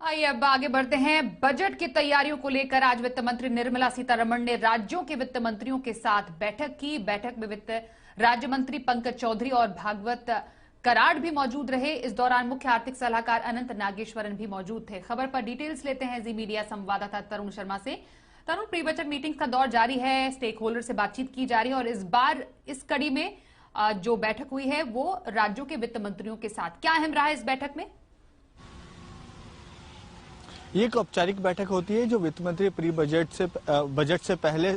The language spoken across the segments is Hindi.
आइए अब आगे बढ़ते हैं। बजट की तैयारियों को लेकर आज वित्त मंत्री निर्मला सीतारमण ने राज्यों के वित्त मंत्रियों के साथ बैठक की। बैठक में वित्त राज्य मंत्री पंकज चौधरी और भागवत कराड़ भी मौजूद रहे। इस दौरान मुख्य आर्थिक सलाहकार अनंत नागेश्वरन भी मौजूद थे। खबर पर डिटेल्स लेते हैं जी मीडिया संवाददाता तरुण शर्मा से। तरुण, प्री बजट मीटिंग का दौर जारी है, स्टेक होल्डर से बातचीत की जा रही है और इस बार इस कड़ी में जो बैठक हुई है वो राज्यों के वित्त मंत्रियों के साथ। क्या अहम रहा है इस बैठक में? ये एक औपचारिक बैठक होती है जो वित्त मंत्री प्री बजट से पहले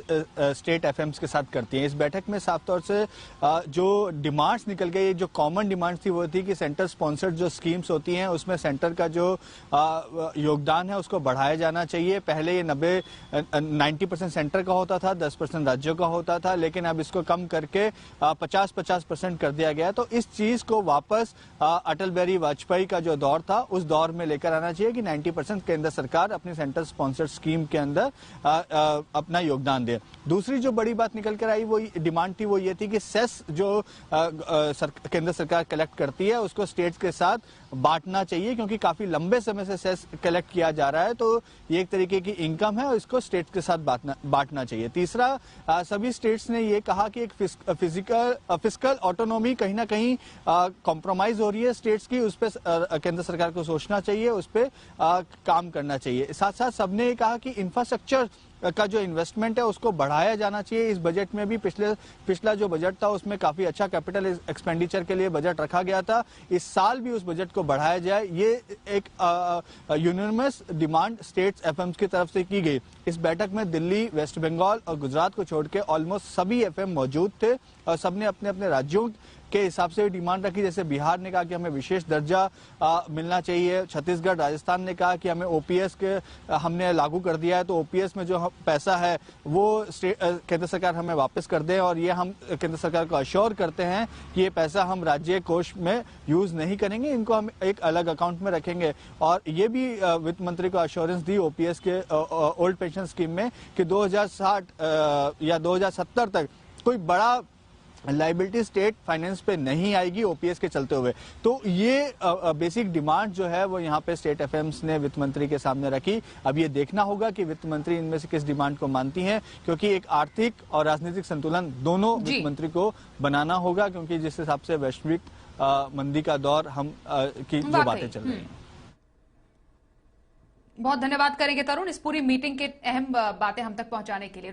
स्टेट एफएम्स के साथ करती है। इस बैठक में साफ तौर से जो डिमांड्स निकल गई, जो कॉमन डिमांड्स थी वो थी कि सेंटर स्पॉन्सर्ड जो स्कीम्स होती हैं उसमें सेंटर का जो योगदान है उसको बढ़ाया जाना चाहिए। पहले ये 90% सेंटर का होता था, 10% राज्यों का होता था, लेकिन अब इसको कम करके 50-50% कर दिया गया। तो इस चीज को वापस अटल बिहारी वाजपेयी का जो दौर था उस दौर में लेकर आना चाहिए कि 90% केंद्र सरकार अपनी सेंटर स्पॉन्सर्ड स्कीम के अंदर अपना योगदान दे। दूसरी जो बड़ी बात निकल कर आई वो डिमांड थी वो ये थी कि सेस जो केंद्र सरकार कलेक्ट करती है उसको स्टेट्स के साथ बांटना चाहिए, क्योंकि काफी लंबे समय से सेस कलेक्ट किया जा रहा है। तो ये एक तरीके की इनकम है और इसको स्टेट्स के साथ बांटना चाहिए। तीसरा, सभी स्टेट्स ने ये कहा कि एक फिस्कल ऑटोनॉमी कहीं ना कहीं कॉम्प्रोमाइज हो रही है स्टेट्स की, उस पर केंद्र सरकार को सोचना चाहिए, उस पर काम करना चाहिए। साथ साथ सबने ये कहा कि इंफ्रास्ट्रक्चर का जो इन्वेस्टमेंट है उसको बढ़ाया जाना चाहिए। इस बजट में भी पिछला जो बजट था उसमें काफी अच्छा कैपिटल एक्सपेंडिचर के लिए बजट रखा गया था। इस साल भी उस बजट को बढ़ाया जाए, ये एक यूनिवर्स डिमांड स्टेट्स एफएम्स की तरफ से की गई। इस बैठक में दिल्ली, वेस्ट बंगाल और गुजरात को छोड़ के ऑलमोस्ट सभी एफएम मौजूद थे और सबने अपने अपने राज्यों के हिसाब से डिमांड रखी। जैसे बिहार ने कहा कि हमें विशेष दर्जा मिलना चाहिए, छत्तीसगढ़, राजस्थान ने कहा कि हमें ओपीएस के हमने लागू कर दिया है तो ओपीएस में जो पैसा है वो केंद्र सरकार हमें वापस कर दे, और ये हम केंद्र सरकार को अश्योर करते हैं कि ये पैसा हम राज्य कोष में यूज नहीं करेंगे, इनको हम एक अलग अकाउंट में रखेंगे। और ये भी वित्त मंत्री को अश्योरेंस दी ओपीएस के ओल्ड पेंशन स्कीम में कि 2060 या 2070 तक कोई बड़ा लाइबिलिटी स्टेट फाइनेंस पे नहीं आएगी ओपीएस के चलते हुए। तो ये बेसिक डिमांड जो है वो यहाँ पे स्टेट एफएम्स ने वित्त मंत्री के सामने रखी। अब ये देखना होगा कि वित्त मंत्री इनमें से किस डिमांड को मानती हैं, क्योंकि एक आर्थिक और राजनीतिक संतुलन दोनों वित्त मंत्री को बनाना होगा, क्योंकि जिस हिसाब से वैश्विक मंदी का दौर हम की जो बातें चल रही हैं। बहुत धन्यवाद करेंगे तरुण इस पूरी मीटिंग के अहम बातें हम तक पहुंचाने के लिए।